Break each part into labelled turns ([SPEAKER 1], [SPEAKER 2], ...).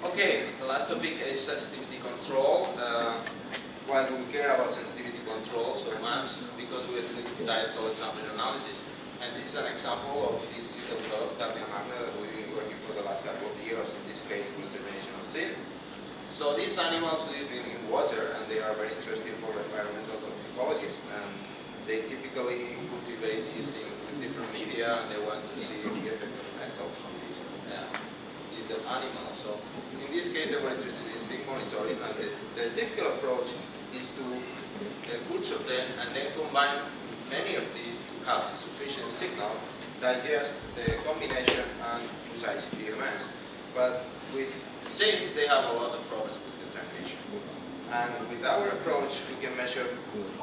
[SPEAKER 1] Okay, the last topic is sensitivity control. Why do we care about sensitivity control so much? Because we are doing direct solid sampling analysis. And this is an example of this little dog, Cardian magnet, that we've been working for the last couple of years, in this case, with determination of sin. So these animals live in water, and they are very interesting for environmental toxicologists. And they typically cultivate using different media, and they want to see the effect of metals on these little animals. So in this case, they were interested in zinc monitoring, and the typical approach is to culture them and then combine many of these to have sufficient signal, digest the combination and precise experiments. But with zinc, they have a lot of problems with contamination. And with our approach, we can measure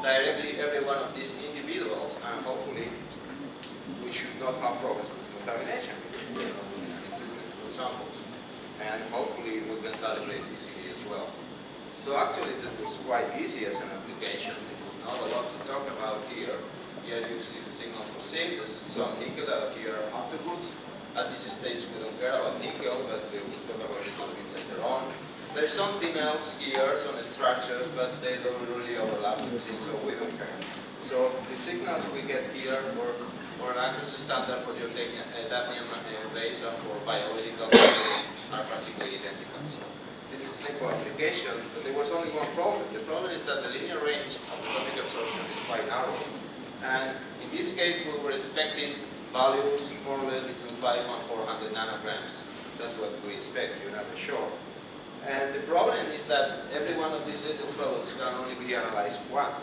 [SPEAKER 1] directly every one of these individuals, and hopefully we should not have problems with contamination because we are not doing any treatment for samples. And hopefully we can calibrate easily as well. So actually that was quite easy as an application. There's not a lot to talk about here. Here you see the signal for zinc. There's some nickel that appear afterwards. At this stage we don't care about nickel, but we will talk about it a little bit later on. There's something else here, some structures, but they don't really overlap with zinc, so we don't care. So the signals we get here for an accuracy standard for the titanium base and for biological are practically identical. So this is a simple application, but there was only one problem. The problem is that the linear range of atomic absorption is quite narrow. And in this case, we were expecting values more or less between 5 and 400 nanograms. That's what we expect, you're never sure. And the problem is that every one of these little fellows can only be analyzed once.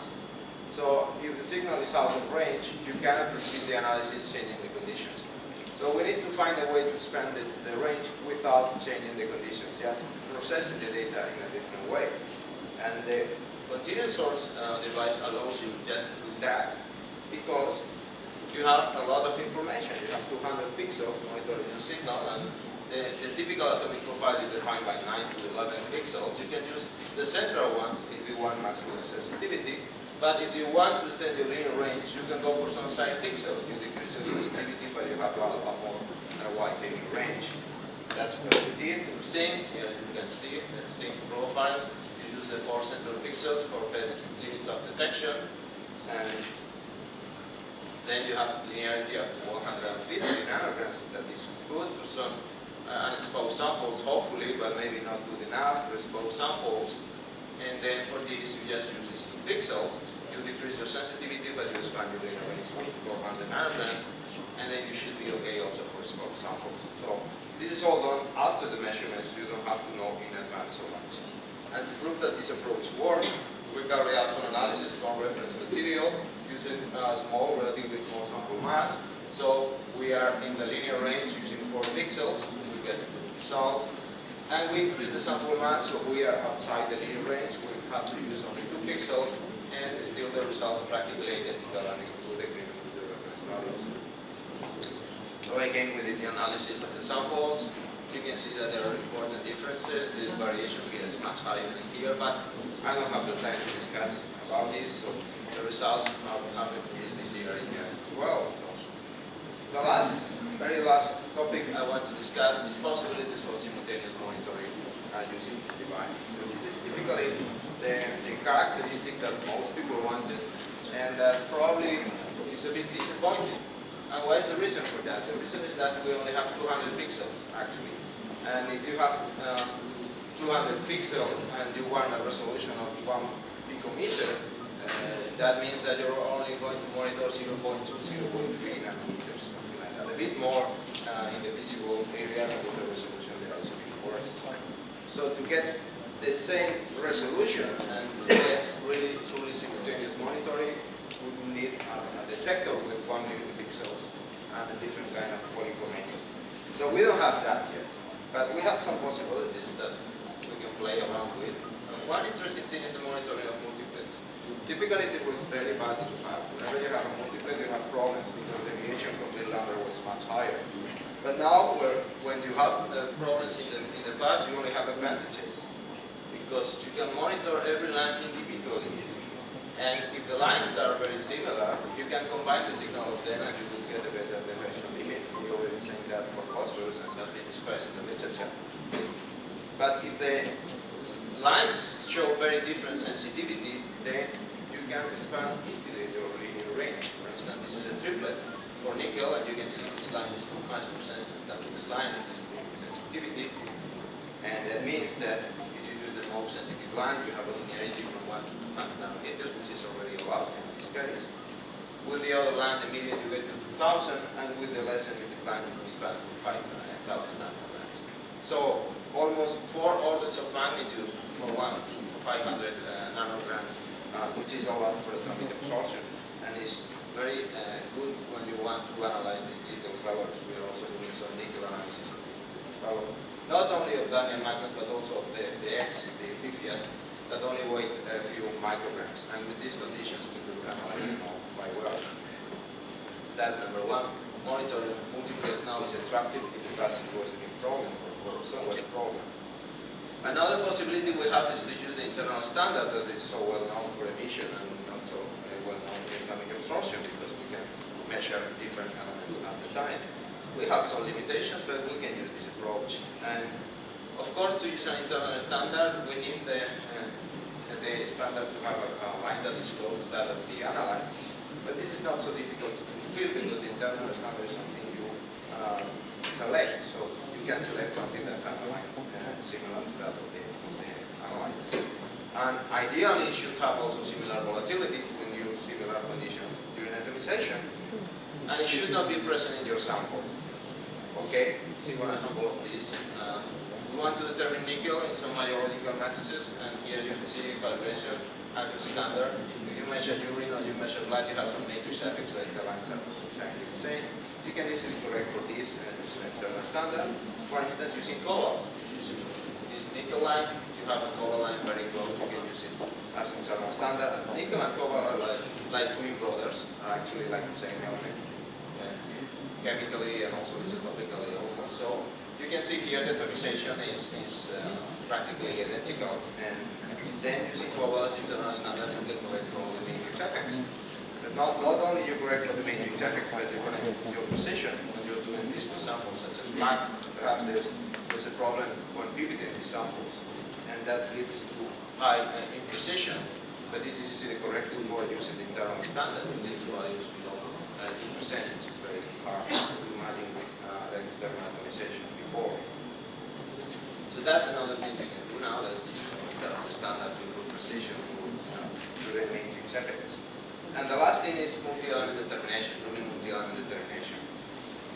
[SPEAKER 1] So if the signal is out of range, you cannot repeat the analysis changing the conditions. So we need to find a way to expand the range without changing the conditions, just processing the data in a different way. And the continuum source device allows you just to do that because you have a lot of information. You have 200 pixels monitoring your signal, and the typical atomic profile is defined by 9 to 11 pixels. You can use the central ones if you want maximum sensitivity. But if you want to extend your linear range, you can go for some side pixels. You decrease your sensitivity, but you have a lot more wide linear range. That's what we did to zinc. Here you can see the zinc profile. You use the 4 central pixels for best limits of detection. And then you have linearity up to 150 nanograms. That is good for some unexposed samples, hopefully, but maybe not good enough for exposed samples. And then for this, you just use these 2 pixels. You decrease your sensitivity, but you expand your linear range to 400 nanograms, and then you should be okay also for exposed samples. So this is all done after the measurements. You don't have to know in advance so much. And to prove that this approach works, we carry out some analysis from reference material using small, relatively small sample mass. So we are in the linear range using 4 pixels. We get the result. And we increase the sample mass, so we are outside the linear range. We have to use only 2 pixels, and still the results are practically identical and in good agreement with the reference values. So again, we did the analysis of the samples. You can see that there are important differences. This variation here is much higher than here, but I don't have the time to discuss about this. So the results have increased this year in JAAS as well. So the very last topic I want to discuss is possibilities for simultaneous monitoring using this device. So this is typically the characteristic that most people wanted, and probably is a bit disappointing. And what is the reason for that? The reason is that we only have 200 pixels, actually. And if you have 200 pixels and you want a resolution of 1 picometer, that means that you're only going to monitor 0.2, 0.3 nanometers, something like that. A bit more in the visible area, and with the resolution there is a bit worse. So to get the same resolution and to get really truly simultaneous monitoring, we will need a detector with 1 million pixels and a different kind of polychromatic. So we don't have that yet, but we have some possibilities that we can play around with. And one interesting thing is the monitoring of multiplex. Typically it was very bad to have. Whenever you have a multiplex, you have problems because the deviation from the number was much higher. But now, when you have problems in the past, you only have advantages because you can monitor every line individually. And if the lines are very similar, you can combine the signal of them and you will get a better detection limit. We already saying that for phosphorus, and that's been expressed in the literature. But lines show very different sensitivity, then you can expand easily your linear range. For instance, this is a triplet for nickel, and you can see this line is much more sensitive than this line, and this is sensitivity. And that means that if you use the most sensitive line, you have a linearity from 1 to 200 nanometers, which is already a lot in this case. With the other line, the median, you get to 2,000, and with the less sensitive line, you expand to 5,000 nanograms. So almost 4 orders of magnitude for 1 to 500 nanograms, which is a lot for atomic absorption, and is very good when you want to analyze these nickel flowers. We are also doing some nickel analysis of these flower. Not only of Daniel magnets, but also of the X, the ETAAS, that only weigh a few micrograms. And with these conditions, we could analyze them all quite well. That's number one. Monitoring multiplex now is attractive if the past was a big problem or somewhat a problem. Another possibility we have is to use the internal standard that is so well known for emission and not so well known for atomic absorption, because we can measure different elements at the time. We have some limitations, but we can use this approach. And of course, to use an internal standard, we need the standard to have a line that is close to that of the analyte. But this is not so difficult to fulfill, because the internal standard is something you select. So you can select something that has a line similar to that of the analyte. And ideally, it should have also similar volatility when you use similar conditions during atomization. And it should not be present in your sample. Okay, see one example of this. We want to determine nickel in some biological matrices, and here you can see calibration at the standard. If you measure urine or you measure blood, you have some matrix effects, like the lines are exactly the same. You can easily correct for this using an external standard. For instance, using cobalt. This nickel line, you have a cobalt line very close, you can use it as an external standard. Nickel and cobalt are like twin brothers, are actually like the same element. Chemically and also isotopically almost. So you can see here the atomization is practically identical, and then using cobalt as internal standard, you can correct for all the matrix effects. But not only you correct for the matrix effects, but you correct your position when you're doing these two samples, such as black. Perhaps there's a problem when pivoting these samples, and that leads to high imprecision. But this is easily corrected for using the internal standard, and these values below 2%, which is very hard to imagine with the internal atomization before. So that's another thing we can do now, that's the use of internal standard to improve precision to the matrix effects. And the last thing is multi-element determination, doing multi-element determination.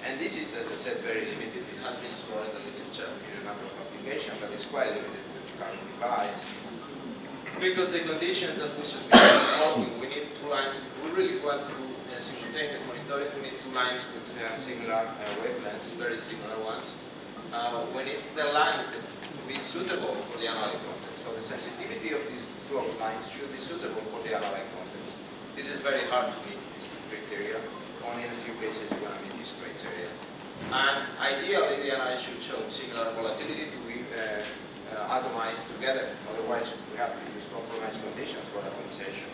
[SPEAKER 1] And this is, as I said, very limited. It has been explored in the literature in a number of applications, but it's quite limited with carbon device. Because the conditions that we should be involving, we need 2 lines. We really want to simultaneous monitoring. We need 2 lines with similar wavelengths, very similar ones. We need the lines to be suitable for the analyte content. So the sensitivity of these 2 lines should be suitable for the analyte content. This is very hard to meet, this criteria. Only in a few cases you want to meet this criteria. And ideally, the analyte should show similar volatility to be atomized together. Otherwise, we have to use compromised conditions for atomization.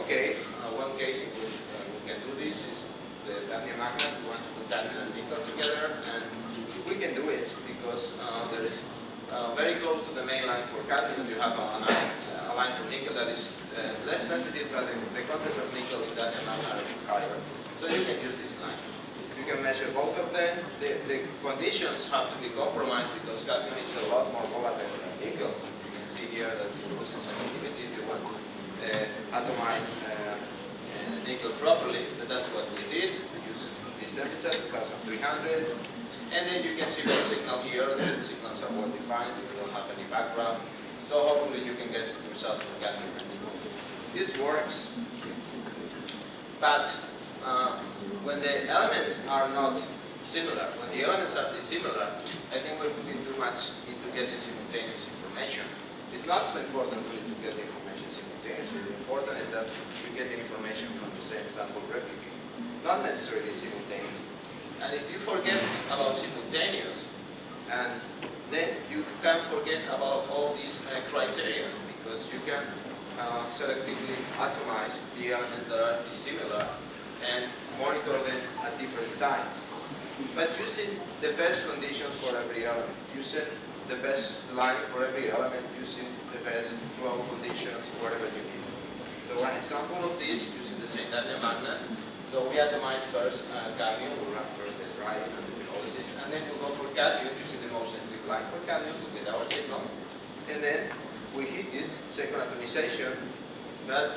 [SPEAKER 1] Okay, one case in which we can do this is the Daniel magnet. We want to put cadmium and nickel together, and we can do it because there is very close to the main line for cadmium. You have a line for nickel that is less sensitive, but the content of nickel in Daniel magnet is higher. So you can use this line. You can measure both of them. The conditions have to be compromised because cadmium is a lot more volatile than nickel. You can see here that it was sensitivity if you want to atomize nickel properly. But that's what we did. We used this temperature, 2300. And then you can see the signal here. The signals are well defined. You don't have any background. So hopefully you can get results from cadmium and nickel. This works. But when the elements are not similar, when the elements are dissimilar, I think we're putting too much into getting simultaneous information. It's not so important really to get the information simultaneously. The important is that you get the information from the same sample replicate, not necessarily simultaneous. And if you forget about simultaneous, and then you can forget about all these criteria, because you can selectively atomize the elements that are dissimilar and monitor them at different times. But using the best conditions for every element, using the best line for every element using the best flow conditions, whatever you need. So an example of this, using the same data magnet. So we atomize first cadmium, we run first the drying and the pyrolysis, and then we go for cadmium using the most sensitive line for cadmium with our signal. And then we heat it, second atomization, but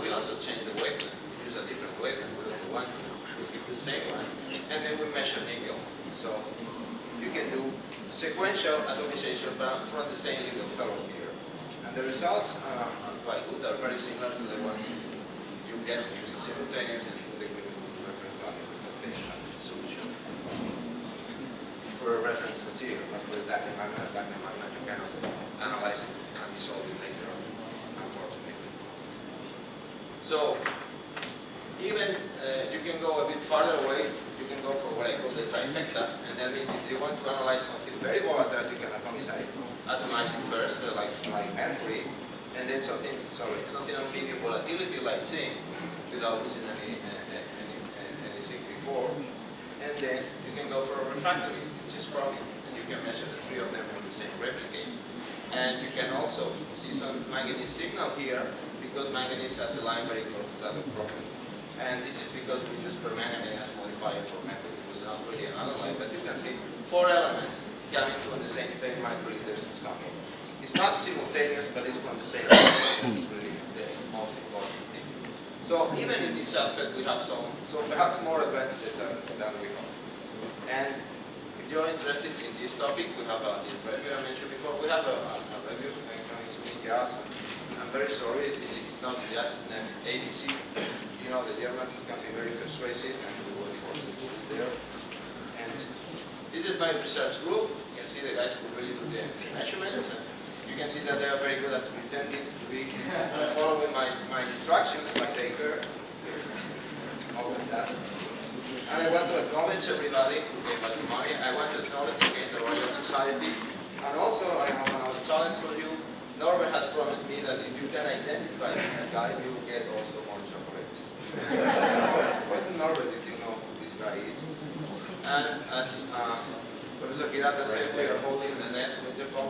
[SPEAKER 1] we also change the wavelength. We use a different wavelength. We don't want to keep the same one. And then we measure nickel. So you can do sequential atomization from the same little fellow here. And the results are quite good. They're very similar to the ones you get using simultaneous and liquid reference value solution. For a reference material, but for the dactyl magnet, you cannot analyze it and dissolve it later on, unfortunately. So even you can go a bit farther away. You can go for what I call the trifecta, and that means if you want to analyze something very volatile, you can atomize it first, like mercury, and then something of medium volatility like zinc, without using any zinc before, and then you can go for a refractory, which is chromium, and you can measure the three of them from the same replicate. And you can also see some manganese signal here, because manganese has a line very close to that of chromium. And this is because we use permanganate as modifier for mercury. It was not really another line, but you can see 4 elements coming from the same 10 microliters of sample. It's not simultaneous, but it's from the same line. It's really the most important thing. So even in this aspect, we have some perhaps more advantages than we hope. And if you're interested in this topic, we have this review I mentioned before. We have a review coming to JAAS. I'm very sorry, it's not JAAS, it's named ADC. You know, the Germans can be very persuasive, and the workforce is there. And this is my research group. You can see the guys who really do the measurements. You can see that they are very good at pretending to be following my instructions, my taker, all of that. And I want to acknowledge everybody who gave us money. I want to acknowledge again the Royal Society. And also, I have another challenge for you. Norbert has promised me that if you can identify this guy, you will get also more chocolates. What Norbert did you know who this guy is? And as Professor Kirata said, we are holding the next winter conference.